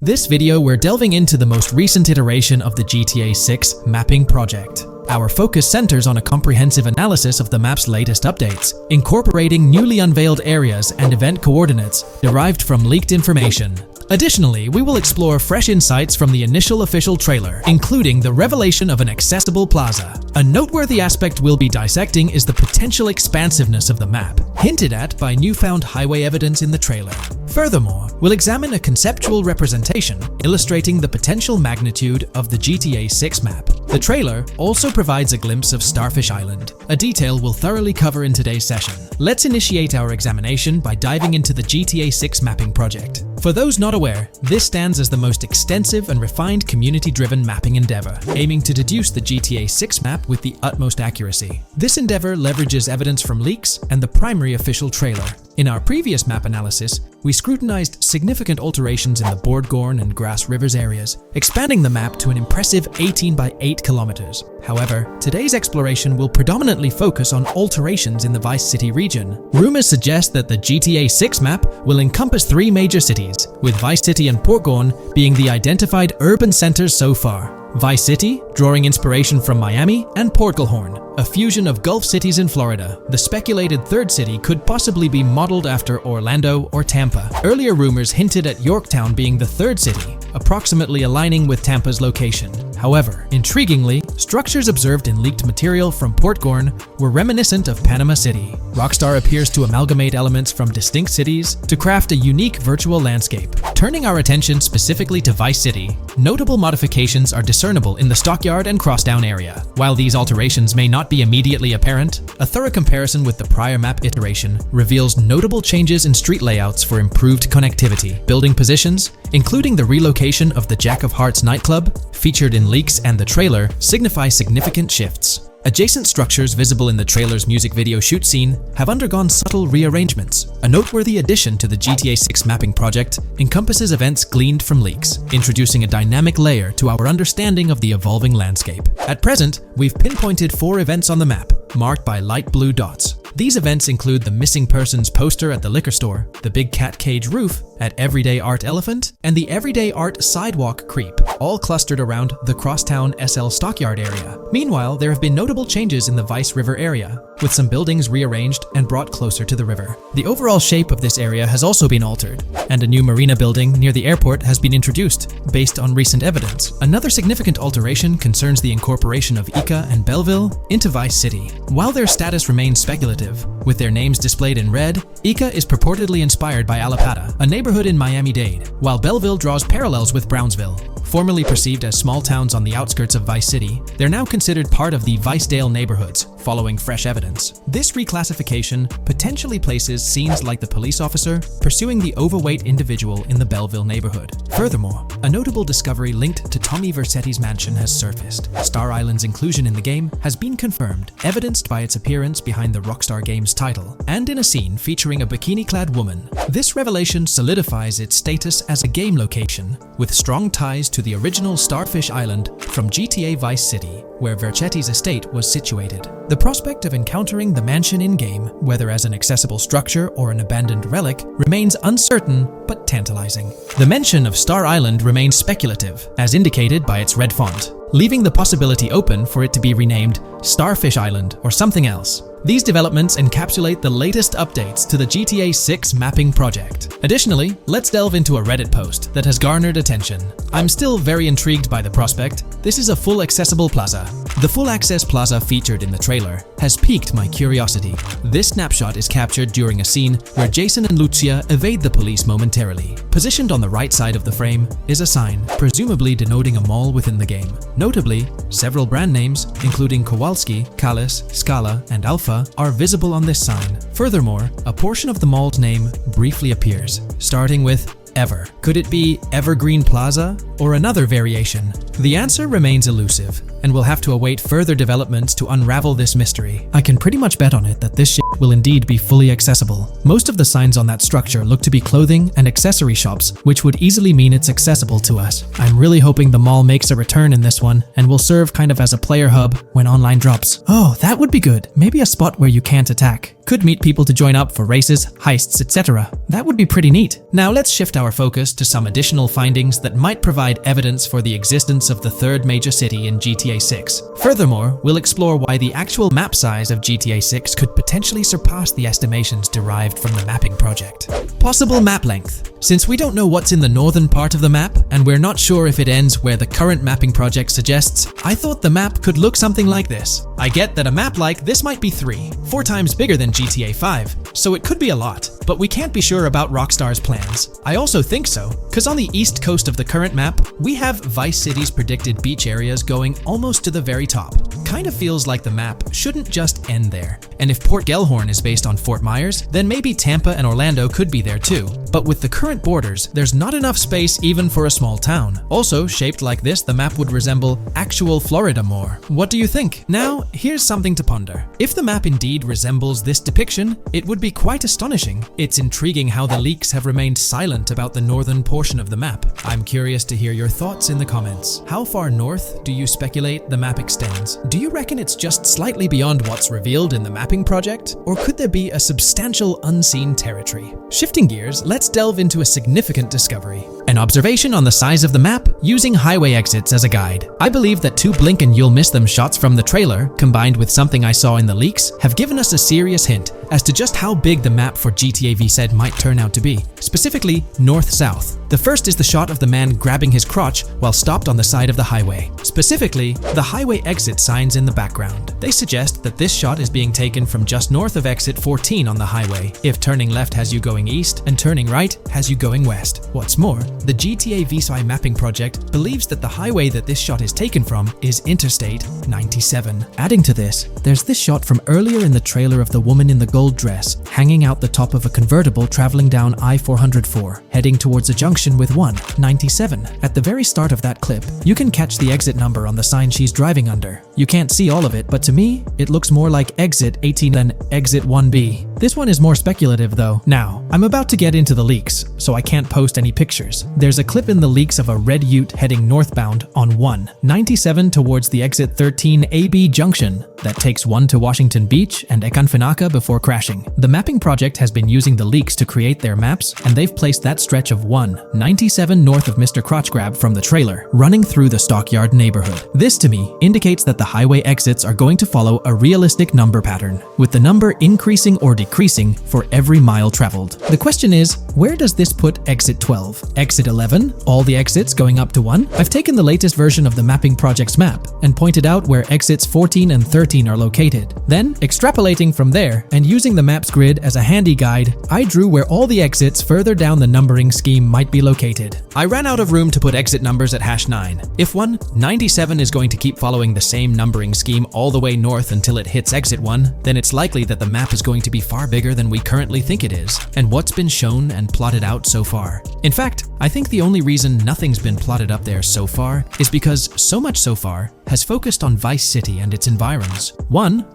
This video we're delving into the most recent iteration of the GTA 6 mapping project. Our focus centers on a comprehensive analysis of the map's latest updates, incorporating newly unveiled areas and event coordinates derived from leaked information. Additionally, we will explore fresh insights from the initial official trailer, including the revelation of an accessible plaza. A noteworthy aspect we'll be dissecting is the potential expansiveness of the map, hinted at by newfound highway evidence in the trailer. Furthermore, we'll examine a conceptual representation illustrating the potential magnitude of the GTA 6 map. The trailer also provides a glimpse of Starfish Island, a detail we'll thoroughly cover in today's session. Let's initiate our examination by diving into the GTA 6 mapping project. For those not aware, this stands as the most extensive and refined community-driven mapping endeavor, aiming to deduce the GTA 6 map with the utmost accuracy. This endeavor leverages evidence from leaks and the primary official trailer. In our previous map analysis, we scrutinized significant alterations in the Boardgorn and Grass Rivers areas, expanding the map to an impressive 18 by 8 kilometers. However, today's exploration will predominantly focus on alterations in the Vice City region. Rumors suggest that the GTA 6 map will encompass 3 major cities, with Vice City and Portgorn being the identified urban centers so far. Vice City, drawing inspiration from Miami, and Portgorn, a fusion of Gulf cities in Florida. The speculated third city could possibly be modeled after Orlando or Tampa. Earlier rumors hinted at Yorktown being the third city, approximately aligning with Tampa's location. However, intriguingly, structures observed in leaked material from Portgorn were reminiscent of Panama City. Rockstar appears to amalgamate elements from distinct cities to craft a unique virtual landscape. Turning our attention specifically to Vice City, notable modifications are discernible in the Stockyard and Crosstown area. While these alterations may not be immediately apparent, a thorough comparison with the prior map iteration reveals notable changes in street layouts for improved connectivity. Building positions, including the relocation of the Jack of Hearts nightclub, featured in leaks and the trailer, signify significant shifts. Adjacent structures visible in the trailer's music video shoot scene have undergone subtle rearrangements. A noteworthy addition to the GTA 6 mapping project encompasses events gleaned from leaks, introducing a dynamic layer to our understanding of the evolving landscape. At present, we've pinpointed 4 events on the map, marked by light blue dots. These events include the missing persons poster at the liquor store, the big cat cage roof at Everyday Art Elephant, and the Everyday Art Sidewalk Creep, all clustered around the Crosstown SL Stockyard area. Meanwhile, there have been notable changes in the Vice River area, with some buildings rearranged and brought closer to the river. The overall shape of this area has also been altered, and a new marina building near the airport has been introduced, based on recent evidence. Another significant alteration concerns the incorporation of Ica and Belleville into Vice City. While their status remains speculative, with their names displayed in red, Ica is purportedly inspired by Alapata, a neighborhood in Miami-Dade, while Belleville draws parallels with Brownsville. Formerly perceived as small towns on the outskirts of Vice City, they're now considered part of the Vicedale neighborhoods, following fresh evidence. This reclassification potentially places scenes like the police officer pursuing the overweight individual in the Belleville neighborhood. Furthermore, a notable discovery linked to Tommy Vercetti's mansion has surfaced. Star Island's inclusion in the game has been confirmed, evidenced by its appearance behind the Rockstar Games title, and in a scene featuring a bikini-clad woman. This revelation solidifies its status as a game location, with strong ties to the original Starfish Island from GTA Vice City, where Vercetti's estate was situated. The prospect of encountering the mansion in-game, whether as an accessible structure or an abandoned relic, remains uncertain but tantalizing. The mention of Star Island remains speculative, as indicated by its red font, leaving the possibility open for it to be renamed Starfish Island or something else. These developments encapsulate the latest updates to the GTA 6 mapping project. Additionally, let's delve into a Reddit post that has garnered attention. I'm still very intrigued by the prospect. This is a full accessible plaza. The full access plaza featured in the trailer has piqued my curiosity. This snapshot is captured during a scene where Jason and Lucia evade the police momentarily. Positioned on the right side of the frame is a sign, presumably denoting a mall within the game. Notably, several brand names, including Kowalski, Callis, Scala, and Alpha, are visible on this sign. Furthermore, a portion of the mall's name briefly appears, starting with Ever. Could it be Evergreen Plaza or another variation? The answer remains elusive, and we'll have to await further developments to unravel this mystery. I can pretty much bet on it that this shit will indeed be fully accessible. Most of the signs on that structure look to be clothing and accessory shops, which would easily mean it's accessible to us. I'm really hoping the mall makes a return in this one and will serve kind of as a player hub when online drops. Oh, that would be good. Maybe a spot where you can't attack. Could meet people to join up for races, heists, etc. That would be pretty neat. Now let's shift our focus to some additional findings that might provide evidence for the existence of the third major city in GTA 6. Furthermore, we'll explore why the actual map size of GTA 6 could potentially surpass the estimations derived from the mapping project. Possible map length. Since we don't know what's in the northern part of the map, and we're not sure if it ends where the current mapping project suggests, I thought the map could look something like this. I get that a map like this might be 4 times bigger than GTA 5, so it could be a lot, but we can't be sure about Rockstar's plans. I also think so, because on the east coast of the current map, we have Vice City's predicted beach areas going almost to the very top. Kind of feels like the map shouldn't just end there. And if Port Gellhorn is based on Fort Myers, then maybe Tampa and Orlando could be there too. But with the current borders, there's not enough space even for a small town. Also, shaped like this, the map would resemble actual Florida more. What do you think? Now, here's something to ponder. If the map indeed resembles this depiction, it would be quite astonishing. It's intriguing how the leaks have remained silent about the northern portion of the map. I'm curious to hear your thoughts in the comments. How far north do you speculate the map extends? Do you reckon it's just slightly beyond what's revealed in the mapping project? Or could there be a substantial unseen territory? Shifting gears, let's delve into a significant discovery. An observation on the size of the map using highway exits as a guide. I believe that 2 blink and you'll miss them shots from the trailer, combined with something I saw in the leaks, have given us a serious hint as to just how big the map for GTA V said might turn out to be, specifically north-south. The first is the shot of the man grabbing his crotch while stopped on the side of the highway. Specifically, the highway exit signs in the background. They suggest that this shot is being taken from just north of exit 14 on the highway, if turning left has you going east and turning right has you going west. What's more, the GTA V mapping project believes that the highway that this shot is taken from is Interstate 97. Adding to this, there's this shot from earlier in the trailer of the woman in the gold dress hanging out the top of a convertible traveling down I-404, heading towards a junction with 197. At the very start of that clip, you can catch the exit number on the sign she's driving under. You can't see all of it, but to me, it looks more like exit 18 than exit 1B. This one is more speculative though. Now, I'm about to get into the leaks, so I can't post any pictures. There's a clip in the leaks of a red ute heading northbound on 197 towards the exit 13 AB junction that takes 1 to Washington Beach and Ekanfinaka before crashing. The mapping project has been using the leaks to create their maps, and they've placed that stretch of 197 north of Mr. Crotch Grab from the trailer, running through the Stockyard neighborhood. This to me indicates that the highway exits are going to follow a realistic number pattern, with the number increasing or decreasing for every mile traveled. The question is, where does this put exit 12? Exit 11? All the exits going up to 1? I've taken the latest version of the mapping project's map and pointed out where exits 14 and 13 are located. Then, extrapolating from there and using the map's grid as a handy guide, I drew where all the exits further down the numbering scheme might be located. I ran out of room to put exit numbers at #9. If 197 is going to keep following the same numbering scheme all the way north until it hits exit 1, then it's likely that the map is going to be far bigger than we currently think it is, and what's been shown and plotted out so far. In fact, I think the only reason nothing's been plotted up there so far is because so much so far has focused on Vice City and its environs.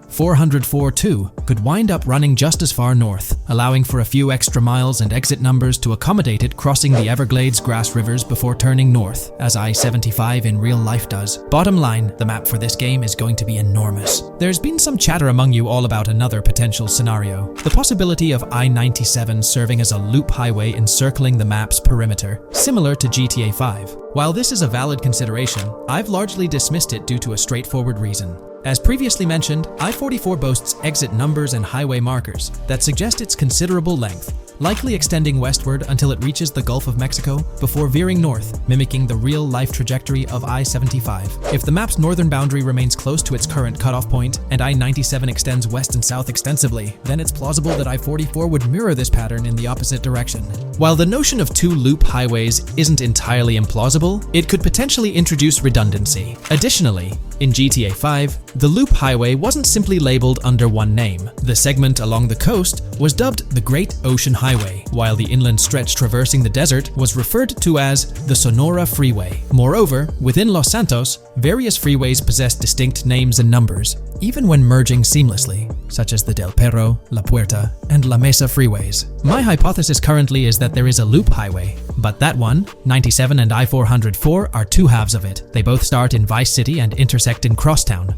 404.2 could wind up running just as far north, allowing for a few extra miles and exit numbers to accommodate it crossing the Everglades grass rivers before turning north, as I-75 in real life does. Bottom line, the map for this game is going to be enormous. There's been some chatter among you all about another potential scenario, the possibility of I-97 serving as a loop highway encircling the map's perimeter, similar to GTA 5. While this is a valid consideration, I've largely dismissed it due to a straightforward reason. As previously mentioned, I-44 boasts exit numbers and highway markers that suggest its considerable length, likely extending westward until it reaches the Gulf of Mexico before veering north, mimicking the real-life trajectory of I-75. If the map's northern boundary remains close to its current cutoff point, and I-97 extends west and south extensively, then it's plausible that I-44 would mirror this pattern in the opposite direction. While the notion of 2 loop highways isn't entirely implausible, it could potentially introduce redundancy. Additionally, in GTA 5, the loop highway wasn't simply labeled under one name. The segment along the coast was dubbed the Great Ocean Highway, while the inland stretch traversing the desert was referred to as the Sonora Freeway. Moreover, within Los Santos, various freeways possess distinct names and numbers, even when merging seamlessly, such as the Del Perro, La Puerta, and La Mesa freeways. My hypothesis currently is that there is a loop highway, But that one, 97 and I-404, are two halves of it. They both start in Vice City and intersect in Crosstown.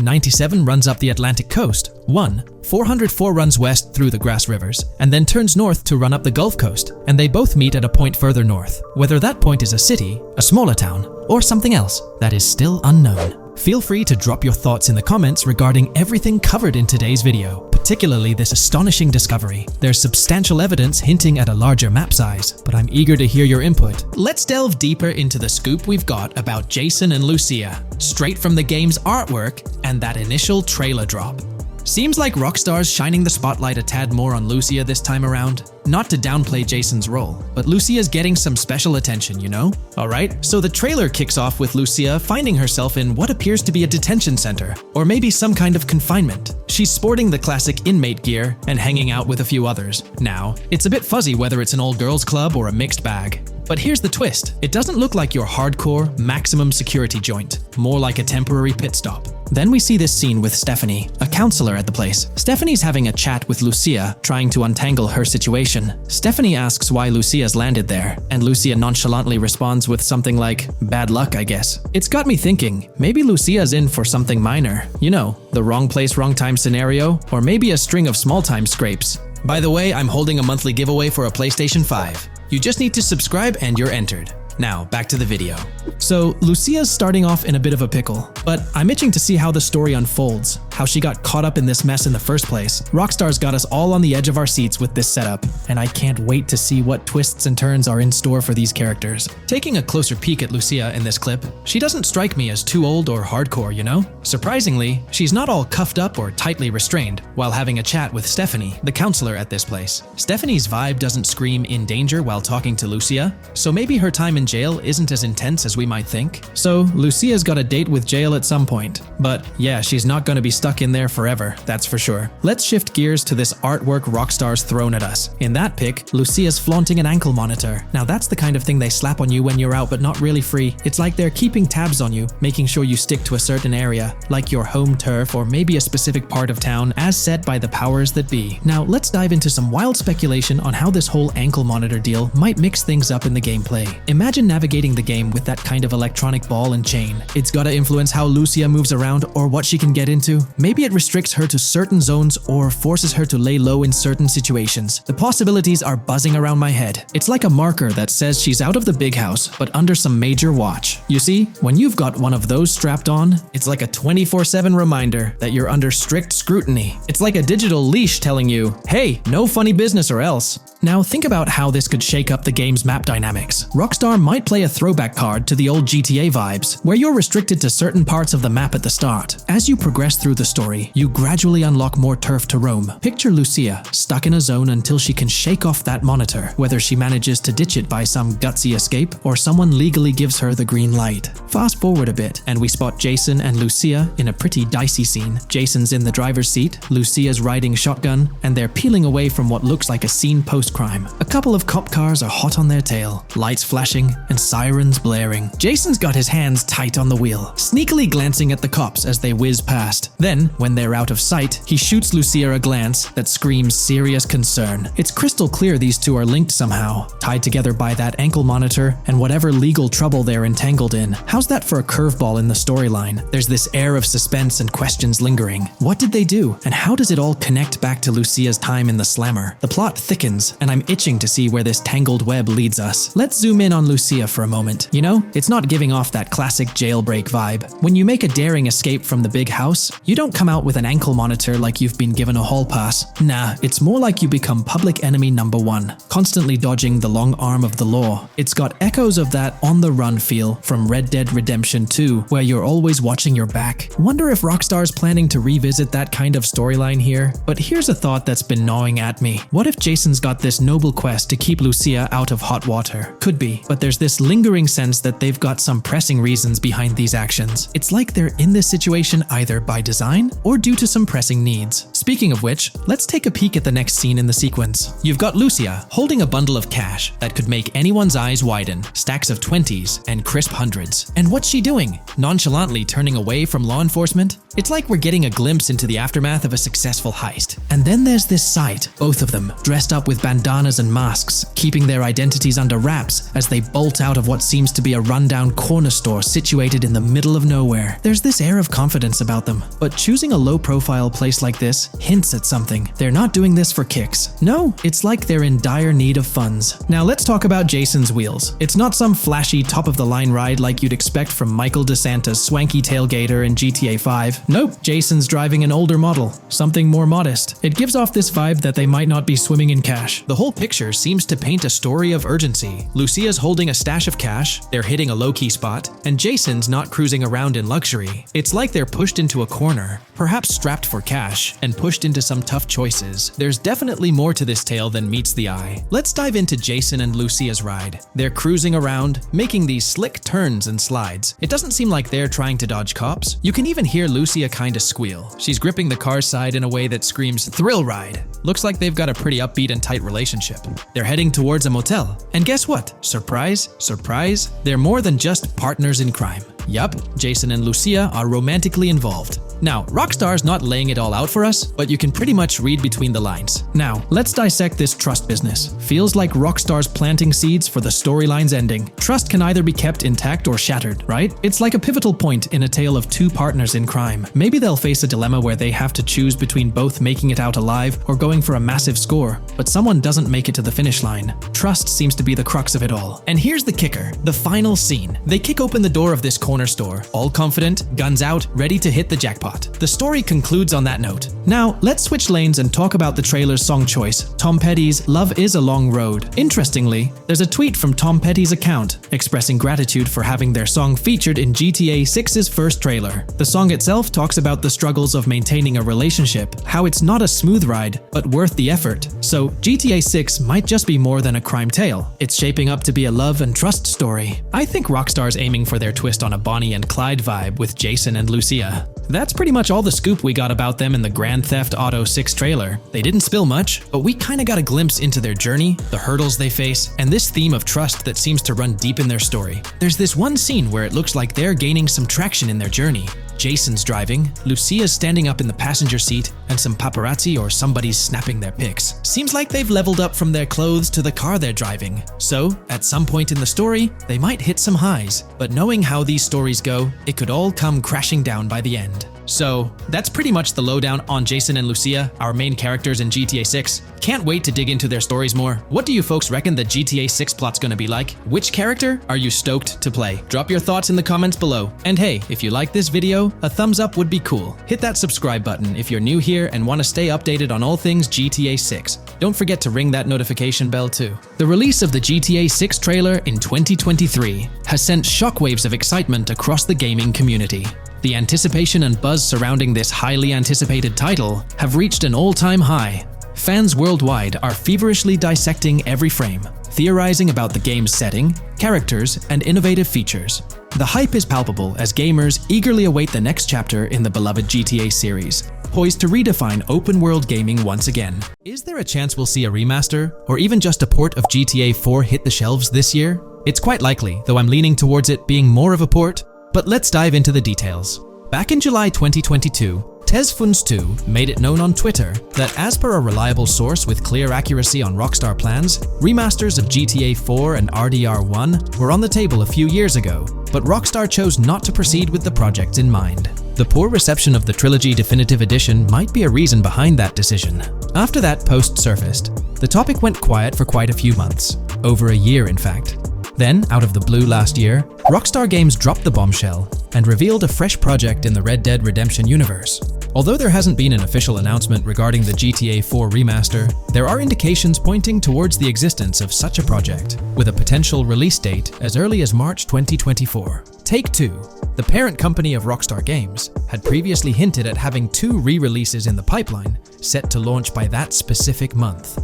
97 runs up the Atlantic coast. 404 runs west through the Grass Rivers, and then turns north to run up the Gulf Coast, and they both meet at a point further north. Whether that point is a city, a smaller town, or something else, that is still unknown. Feel free to drop your thoughts in the comments regarding everything covered in today's video, particularly this astonishing discovery. There's substantial evidence hinting at a larger map size, but I'm eager to hear your input. Let's delve deeper into the scoop we've got about Jason and Lucia, straight from the game's artwork and that initial trailer drop. Seems like Rockstar's shining the spotlight a tad more on Lucia this time around. Not to downplay Jason's role, but Lucia's getting some special attention, you know? Alright, so the trailer kicks off with Lucia finding herself in what appears to be a detention center, or maybe some kind of confinement. She's sporting the classic inmate gear and hanging out with a few others. Now, it's a bit fuzzy whether it's an all girls club or a mixed bag. But here's the twist. It doesn't look like your hardcore, maximum security joint, more like a temporary pit stop. Then we see this scene with Stephanie, a counselor at the place. Stephanie's having a chat with Lucia, trying to untangle her situation. Stephanie asks why Lucia's landed there, and Lucia nonchalantly responds with something like, "Bad luck, I guess." It's got me thinking, maybe Lucia's in for something minor. You know, the wrong place, wrong time scenario, or maybe a string of small-time scrapes. By the way, I'm holding a monthly giveaway for a PlayStation 5. You just need to subscribe and you're entered. Now, back to the video. So, Lucia's starting off in a bit of a pickle, but I'm itching to see how the story unfolds, how she got caught up in this mess in the first place. Rockstar's got us all on the edge of our seats with this setup, and I can't wait to see what twists and turns are in store for these characters. Taking a closer peek at Lucia in this clip, she doesn't strike me as too old or hardcore, you know? Surprisingly, she's not all cuffed up or tightly restrained while having a chat with Stephanie, the counselor at this place. Stephanie's vibe doesn't scream in danger while talking to Lucia, so maybe her time in jail isn't as intense as we might think. So, Lucia's got a date with jail at some point. But yeah, she's not gonna be stuck in there forever, that's for sure. Let's shift gears to this artwork Rockstar's thrown at us. In that pic, Lucia's flaunting an ankle monitor. Now that's the kind of thing they slap on you when you're out but not really free. It's like they're keeping tabs on you, making sure you stick to a certain area, like your home turf or maybe a specific part of town as set by the powers that be. Now let's dive into some wild speculation on how this whole ankle monitor deal might mix things up in the gameplay. Imagine navigating the game with that kind of electronic ball and chain. It's gotta influence how Lucia moves around or what she can get into. Maybe it restricts her to certain zones or forces her to lay low in certain situations. The possibilities are buzzing around my head. It's like a marker that says she's out of the big house, but under some major watch. You see, when you've got one of those strapped on, it's like a 24/7 reminder that you're under strict scrutiny. It's like a digital leash telling you, hey, no funny business or else. Now think about how this could shake up the game's map dynamics. Rockstar might play a throwback card to the old GTA vibes, where you're restricted to certain parts of the map at the start. As you progress through the story, you gradually unlock more turf to roam. Picture Lucia, stuck in a zone until she can shake off that monitor, whether she manages to ditch it by some gutsy escape, or someone legally gives her the green light. Fast forward a bit, and we spot Jason and Lucia in a pretty dicey scene. Jason's in the driver's seat, Lucia's riding shotgun, and they're peeling away from what looks like a scene post-crime. A couple of cop cars are hot on their tail, lights flashing, and sirens blaring. Jason's got his hands tight on the wheel, sneakily glancing at the cops as they whiz past. Then, when they're out of sight, he shoots Lucia a glance that screams serious concern. It's crystal clear these two are linked somehow, tied together by that ankle monitor and whatever legal trouble they're entangled in. How's that for a curveball in the storyline? There's this air of suspense and questions lingering. What did they do? And how does it all connect back to Lucia's time in the slammer? The plot thickens, and I'm itching to see where this tangled web leads us. Let's zoom in on Lucia for a moment. You know, it's not giving off that classic jailbreak vibe. When you make a daring escape from the big house, you don't come out with an ankle monitor like you've been given a hall pass. Nah, it's more like you become public enemy number one, constantly dodging the long arm of the law. It's got echoes of that on-the-run feel from Red Dead Redemption 2, where you're always watching your back. Wonder if Rockstar's planning to revisit that kind of storyline here? But here's a thought that's been gnawing at me. What if Jason's got this noble quest to keep Lucia out of hot water? Could be, but there's this lingering sense that they've got some pressing reasons behind these actions. It's like they're in this situation either by design design or due to some pressing needs. Speaking of which, let's take a peek at the next scene in the sequence. You've got Lucia holding a bundle of cash that could make anyone's eyes widen, stacks of 20s and crisp hundreds. And what's she doing? Nonchalantly turning away from law enforcement? It's like we're getting a glimpse into the aftermath of a successful heist. And then there's this sight, both of them dressed up with bandanas and masks, keeping their identities under wraps as they bolt out of what seems to be a rundown corner store situated in the middle of nowhere. There's this air of confidence about them, but choosing a low-profile place like this hints at something. They're not doing this for kicks. No, it's like they're in dire need of funds. Now let's talk about Jason's wheels. It's not some flashy top-of-the-line ride like you'd expect from Michael DeSanta's swanky tailgater in GTA 5. Nope, Jason's driving an older model, something more modest. It gives off this vibe that they might not be swimming in cash. The whole picture seems to paint a story of urgency. Lucia's holding a stash of cash, they're hitting a low-key spot, and Jason's not cruising around in luxury. It's like they're pushed into a corner, perhaps strapped for cash, and pushed into some tough choices. There's definitely more to this tale than meets the eye. Let's dive into Jason and Lucia's ride. They're cruising around, making these slick turns and slides. It doesn't seem like they're trying to dodge cops. You can even hear Lucia kinda squeal. She's gripping the car's side in a way that screams thrill ride. Looks like they've got a pretty upbeat and tight relationship. They're heading towards a motel. And guess what? Surprise, surprise, they're more than just partners in crime. Yup, Jason and Lucia are romantically involved. Now, Rockstar's not laying it all out for us, but you can pretty much read between the lines. Now, let's dissect this trust business. Feels like Rockstar's planting seeds for the storyline's ending. Trust can either be kept intact or shattered, right? It's like a pivotal point in a tale of two partners in crime. Maybe they'll face a dilemma where they have to choose between both making it out alive or going for a massive score, but someone doesn't make it to the finish line. Trust seems to be the crux of it all. And here's the kicker, the final scene. They kick open the door of this corner store, all confident, guns out, ready to hit the jackpot. The story concludes on that note. Now, let's switch lanes and talk about the trailer's song choice, Tom Petty's Love Is a Long Road. Interestingly, there's a tweet from Tom Petty's account expressing gratitude for having their song featured in GTA 6's first trailer. The song itself talks about the struggles of maintaining a relationship, how it's not a smooth ride, but worth the effort. So, GTA 6 might just be more than a crime tale. It's shaping up to be a love and trust story. I think Rockstar's aiming for their twist on a Bonnie and Clyde vibe with Jason and Lucia. That's pretty much all the scoop we got about them in the Grand Theft Auto 6 trailer. They didn't spill much, but we kinda got a glimpse into their journey, the hurdles they face, and this theme of trust that seems to run deep in their story. There's this one scene where it looks like they're gaining some traction in their journey. Jason's driving, Lucia's standing up in the passenger seat, and some paparazzi or somebody's snapping their pics. Seems like they've leveled up from their clothes to the car they're driving. So, at some point in the story, they might hit some highs. But knowing how these stories go, it could all come crashing down by the end. So, that's pretty much the lowdown on Jason and Lucia, our main characters in GTA 6. Can't wait to dig into their stories more. What do you folks reckon the GTA 6 plot's gonna be like? Which character are you stoked to play? Drop your thoughts in the comments below. And hey, if you like this video, a thumbs up would be cool. Hit that subscribe button if you're new here and want to stay updated on all things GTA 6. Don't forget to ring that notification bell too. The release of the GTA 6 trailer in 2023 has sent shockwaves of excitement across the gaming community. The anticipation and buzz surrounding this highly anticipated title have reached an all-time high. Fans worldwide are feverishly dissecting every frame, theorizing about the game's setting, characters, and innovative features. The hype is palpable as gamers eagerly await the next chapter in the beloved GTA series, poised to redefine open-world gaming once again. Is there a chance we'll see a remaster, or even just a port of GTA 4 hit the shelves this year? It's quite likely, though I'm leaning towards it being more of a port. But let's dive into the details. Back in July 2022, Tezfuns2 made it known on Twitter that as per a reliable source with clear accuracy on Rockstar plans, remasters of GTA 4 and RDR1 were on the table a few years ago, but Rockstar chose not to proceed with the projects in mind. The poor reception of the Trilogy Definitive Edition might be a reason behind that decision. After that post surfaced, the topic went quiet for quite a few months, over a year in fact. Then, out of the blue last year, Rockstar Games dropped the bombshell and revealed a fresh project in the Red Dead Redemption universe. Although there hasn't been an official announcement regarding the GTA 4 remaster, there are indications pointing towards the existence of such a project, with a potential release date as early as March 2024. Take-Two, the parent company of Rockstar Games, had previously hinted at having 2 re-releases in the pipeline, set to launch by that specific month.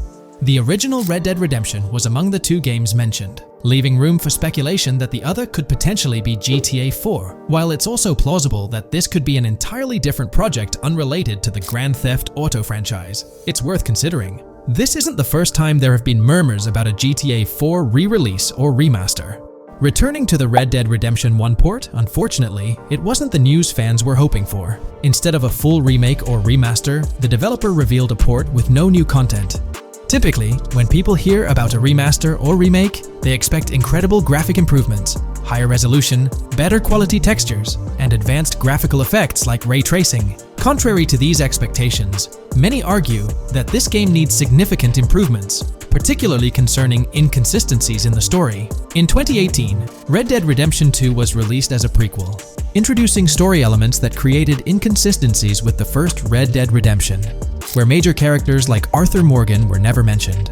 The original Red Dead Redemption was among the two games mentioned, leaving room for speculation that the other could potentially be GTA 4, while it's also plausible that this could be an entirely different project unrelated to the Grand Theft Auto franchise. It's worth considering. This isn't the first time there have been murmurs about a GTA 4 re-release or remaster. Returning to the Red Dead Redemption 1 port, unfortunately, it wasn't the news fans were hoping for. Instead of a full remake or remaster, the developer revealed a port with no new content. Typically, when people hear about a remaster or remake, they expect incredible graphic improvements, higher resolution, better quality textures, and advanced graphical effects like ray tracing. Contrary to these expectations, many argue that this game needs significant improvements, particularly concerning inconsistencies in the story. In 2018, Red Dead Redemption 2 was released as a prequel, introducing story elements that created inconsistencies with the first Red Dead Redemption, where major characters like Arthur Morgan were never mentioned.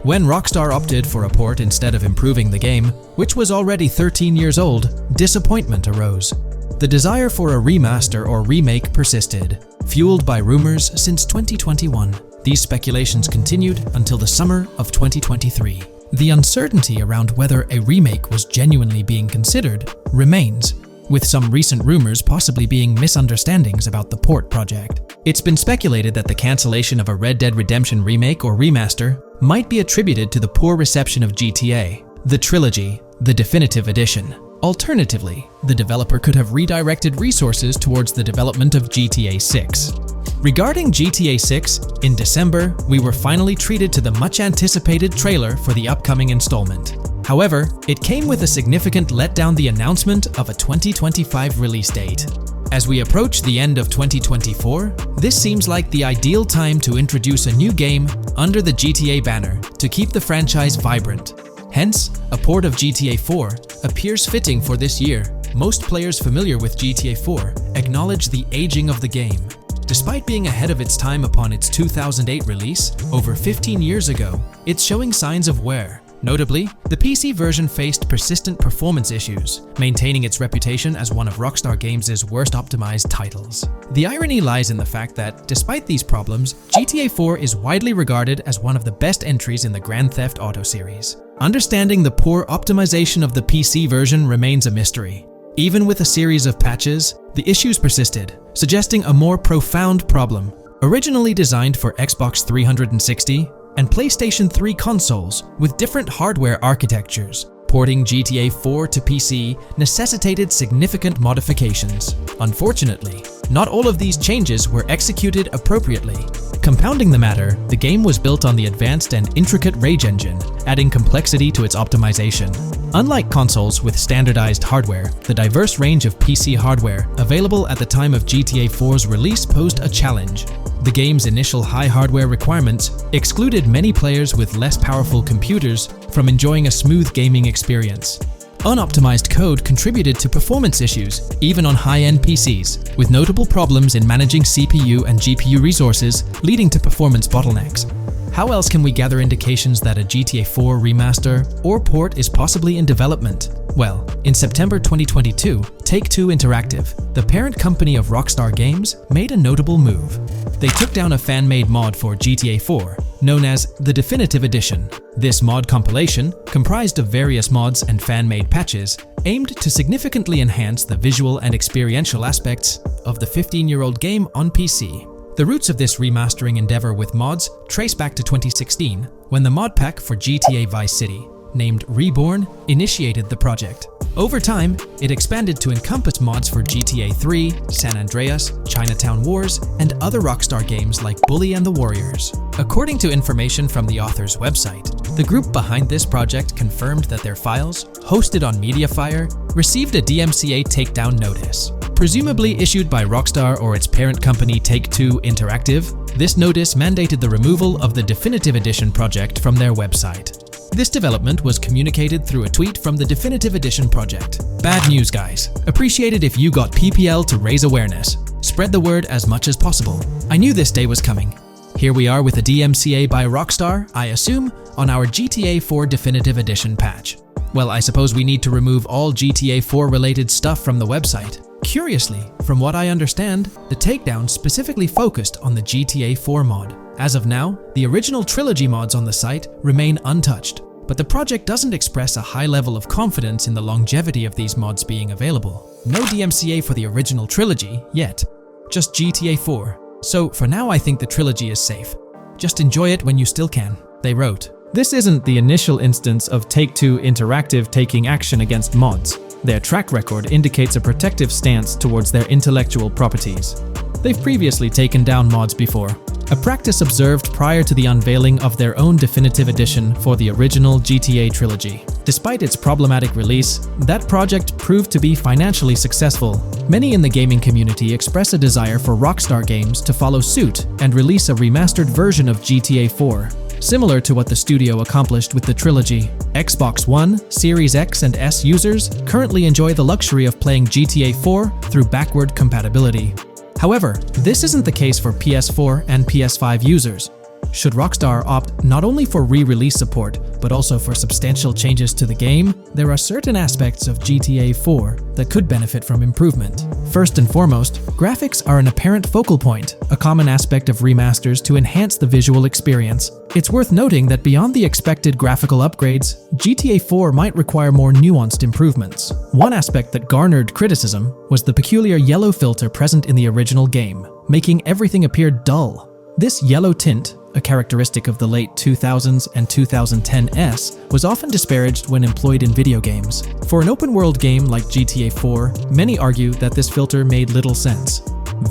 When Rockstar opted for a port instead of improving the game, which was already 13 years old, disappointment arose. The desire for a remaster or remake persisted, fueled by rumors since 2021. These speculations continued until the summer of 2023. The uncertainty around whether a remake was genuinely being considered remains, with some recent rumors possibly being misunderstandings about the port project. It's been speculated that the cancellation of a Red Dead Redemption remake or remaster might be attributed to the poor reception of GTA, the trilogy, the definitive edition. Alternatively, the developer could have redirected resources towards the development of GTA 6. Regarding GTA 6, in December, we were finally treated to the much-anticipated trailer for the upcoming installment. However, it came with a significant letdown: the announcement of a 2025 release date. As we approach the end of 2024, this seems like the ideal time to introduce a new game under the GTA banner to keep the franchise vibrant. Hence, a port of GTA 4 appears fitting for this year. Most players familiar with GTA 4 acknowledge the aging of the game. Despite being ahead of its time upon its 2008 release, over 15 years ago, it's showing signs of wear. Notably, the PC version faced persistent performance issues, maintaining its reputation as one of Rockstar Games' worst optimized titles. The irony lies in the fact that, despite these problems, GTA 4 is widely regarded as one of the best entries in the Grand Theft Auto series. Understanding the poor optimization of the PC version remains a mystery. Even with a series of patches, the issues persisted, suggesting a more profound problem. Originally designed for Xbox 360 and PlayStation 3 consoles with different hardware architectures, porting GTA 4 to PC necessitated significant modifications. Unfortunately, not all of these changes were executed appropriately. Compounding the matter, the game was built on the advanced and intricate Rage engine, adding complexity to its optimization. Unlike consoles with standardized hardware, the diverse range of PC hardware available at the time of GTA 4's release posed a challenge. The game's initial high hardware requirements excluded many players with less powerful computers from enjoying a smooth gaming experience. Unoptimized code contributed to performance issues, even on high-end PCs, with notable problems in managing CPU and GPU resources, leading to performance bottlenecks. How else can we gather indications that a GTA 4 remaster or port is possibly in development? Well, in September 2022, Take-Two Interactive, the parent company of Rockstar Games, made a notable move. They took down a fan-made mod for GTA 4, known as the Definitive Edition. This mod compilation, comprised of various mods and fan-made patches, aimed to significantly enhance the visual and experiential aspects of the 15-year-old game on PC. The roots of this remastering endeavor with mods trace back to 2016, when the mod pack for GTA Vice City, named Reborn, initiated the project. Over time, it expanded to encompass mods for GTA 3, San Andreas, Chinatown Wars, and other Rockstar games like Bully and the Warriors. According to information from the author's website, the group behind this project confirmed that their files, hosted on Mediafire, received a DMCA takedown notice. Presumably issued by Rockstar or its parent company Take-Two Interactive, this notice mandated the removal of the Definitive Edition project from their website. This development was communicated through a tweet from the Definitive Edition project. Bad news, guys. Appreciate it if you got PPL to raise awareness. Spread the word as much as possible. I knew this day was coming. Here we are with a DMCA by Rockstar, I assume, on our GTA 4 Definitive Edition patch. Well, I suppose we need to remove all GTA 4 related stuff from the website. Curiously, from what I understand, the takedown specifically focused on the GTA 4 mod. As of now, the original trilogy mods on the site remain untouched, but the project doesn't express a high level of confidence in the longevity of these mods being available. No DMCA for the original trilogy yet, just GTA 4. So for now I think the trilogy is safe. Just enjoy it when you still can, they wrote. This isn't the initial instance of Take-Two Interactive taking action against mods. Their track record indicates a protective stance towards their intellectual properties. They've previously taken down mods before, a practice observed prior to the unveiling of their own definitive edition for the original GTA trilogy. Despite its problematic release, that project proved to be financially successful. Many in the gaming community express a desire for Rockstar Games to follow suit and release a remastered version of GTA 4. Similar to what the studio accomplished with the trilogy. Xbox One, Series X and S users currently enjoy the luxury of playing GTA 4 through backward compatibility. However, this isn't the case for PS4 and PS5 users. Should Rockstar opt not only for re-release support, but also for substantial changes to the game, there are certain aspects of GTA 4 that could benefit from improvement. First and foremost, graphics are an apparent focal point, a common aspect of remasters to enhance the visual experience. It's worth noting that beyond the expected graphical upgrades, GTA 4 might require more nuanced improvements. One aspect that garnered criticism was the peculiar yellow filter present in the original game, making everything appear dull. This yellow tint, a characteristic of the late 2000s and 2010s, was often disparaged when employed in video games. For an open-world game like GTA 4, many argue that this filter made little sense.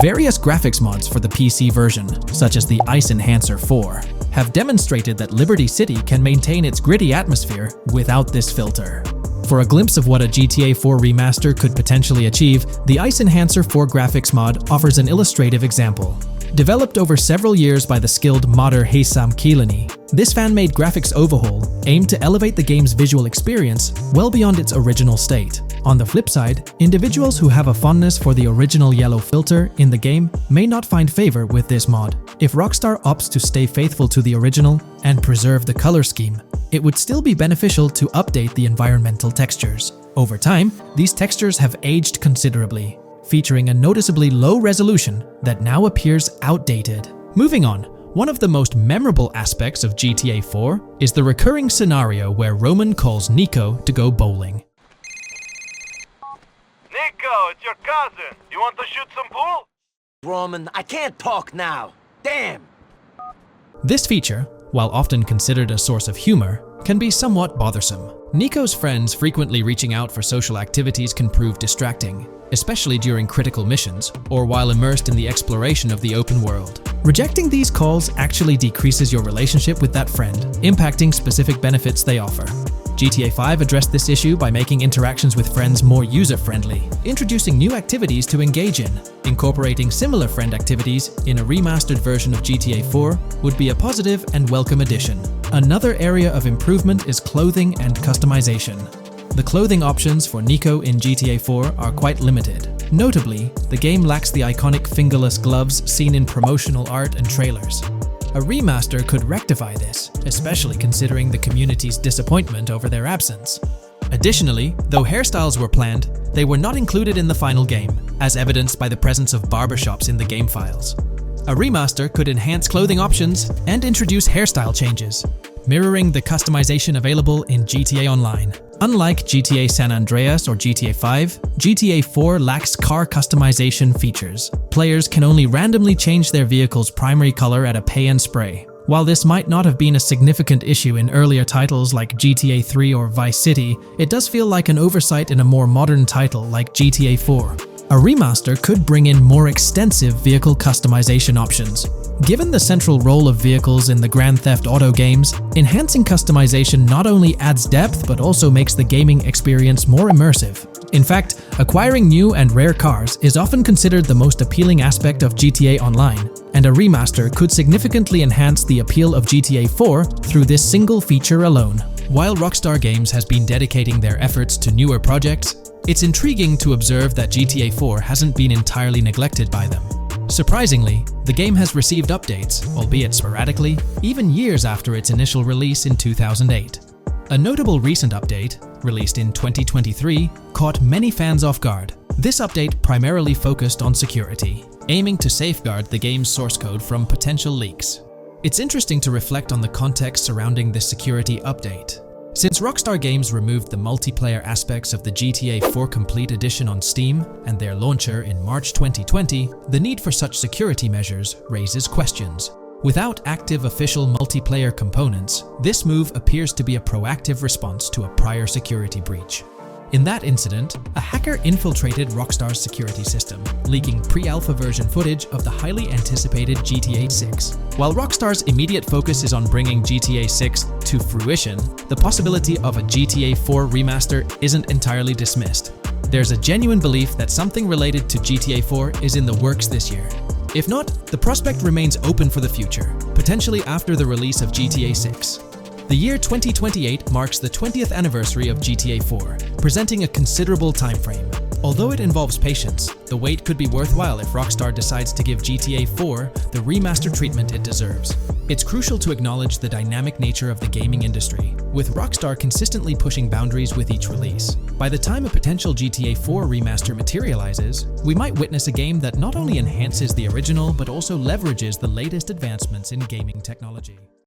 Various graphics mods for the PC version, such as the Ice Enhancer 4, have demonstrated that Liberty City can maintain its gritty atmosphere without this filter. For a glimpse of what a GTA 4 remaster could potentially achieve, the Ice Enhancer 4 graphics mod offers an illustrative example. Developed over several years by the skilled modder Haysam Keelani, this fan-made graphics overhaul aimed to elevate the game's visual experience well beyond its original state. On the flip side, individuals who have a fondness for the original yellow filter in the game may not find favor with this mod. If Rockstar opts to stay faithful to the original and preserve the color scheme, it would still be beneficial to update the environmental textures. Over time, these textures have aged considerably, featuring a noticeably low resolution that now appears outdated. Moving on, one of the most memorable aspects of GTA 4 is the recurring scenario where Roman calls Nico to go bowling. Nico, it's your cousin. You want to shoot some pool? Roman, I can't talk now. Damn! This feature, while often considered a source of humor, can be somewhat bothersome. Nico's friends frequently reaching out for social activities can prove distracting, especially during critical missions or while immersed in the exploration of the open world. Rejecting these calls actually decreases your relationship with that friend, impacting specific benefits they offer. GTA 5 addressed this issue by making interactions with friends more user-friendly, introducing new activities to engage in. Incorporating similar friend activities in a remastered version of GTA 4 would be a positive and welcome addition. Another area of improvement is clothing and customization. The clothing options for Nico in GTA 4 are quite limited. Notably, the game lacks the iconic fingerless gloves seen in promotional art and trailers. A remaster could rectify this, especially considering the community's disappointment over their absence. Additionally, though hairstyles were planned, they were not included in the final game, as evidenced by the presence of barbershops in the game files. A remaster could enhance clothing options and introduce hairstyle changes, mirroring the customization available in GTA Online. Unlike GTA San Andreas or GTA 5, GTA 4 lacks car customization features. Players can only randomly change their vehicle's primary color at a pay and spray. While this might not have been a significant issue in earlier titles like GTA 3 or Vice City, it does feel like an oversight in a more modern title like GTA 4. A remaster could bring in more extensive vehicle customization options. Given the central role of vehicles in the Grand Theft Auto games, enhancing customization not only adds depth but also makes the gaming experience more immersive. In fact, acquiring new and rare cars is often considered the most appealing aspect of GTA Online, and a remaster could significantly enhance the appeal of GTA 4 through this single feature alone. While Rockstar Games has been dedicating their efforts to newer projects, it's intriguing to observe that GTA 4 hasn't been entirely neglected by them. Surprisingly, the game has received updates, albeit sporadically, even years after its initial release in 2008. A notable recent update, released in 2023, caught many fans off guard. This update primarily focused on security, aiming to safeguard the game's source code from potential leaks. It's interesting to reflect on the context surrounding this security update. Since Rockstar Games removed the multiplayer aspects of the GTA 4 Complete Edition on Steam and their launcher in March 2020, the need for such security measures raises questions. Without active official multiplayer components, this move appears to be a proactive response to a prior security breach. In that incident, a hacker infiltrated Rockstar's security system, leaking pre-alpha version footage of the highly anticipated GTA 6. While Rockstar's immediate focus is on bringing GTA 6 to fruition, the possibility of a GTA 4 remaster isn't entirely dismissed. There's a genuine belief that something related to GTA 4 is in the works this year. If not, the prospect remains open for the future, potentially after the release of GTA 6. The year 2028 marks the 20th anniversary of GTA 4, presenting a considerable timeframe. Although it involves patience, the wait could be worthwhile if Rockstar decides to give GTA 4 the remaster treatment it deserves. It's crucial to acknowledge the dynamic nature of the gaming industry, with Rockstar consistently pushing boundaries with each release. By the time a potential GTA 4 remaster materializes, we might witness a game that not only enhances the original but also leverages the latest advancements in gaming technology.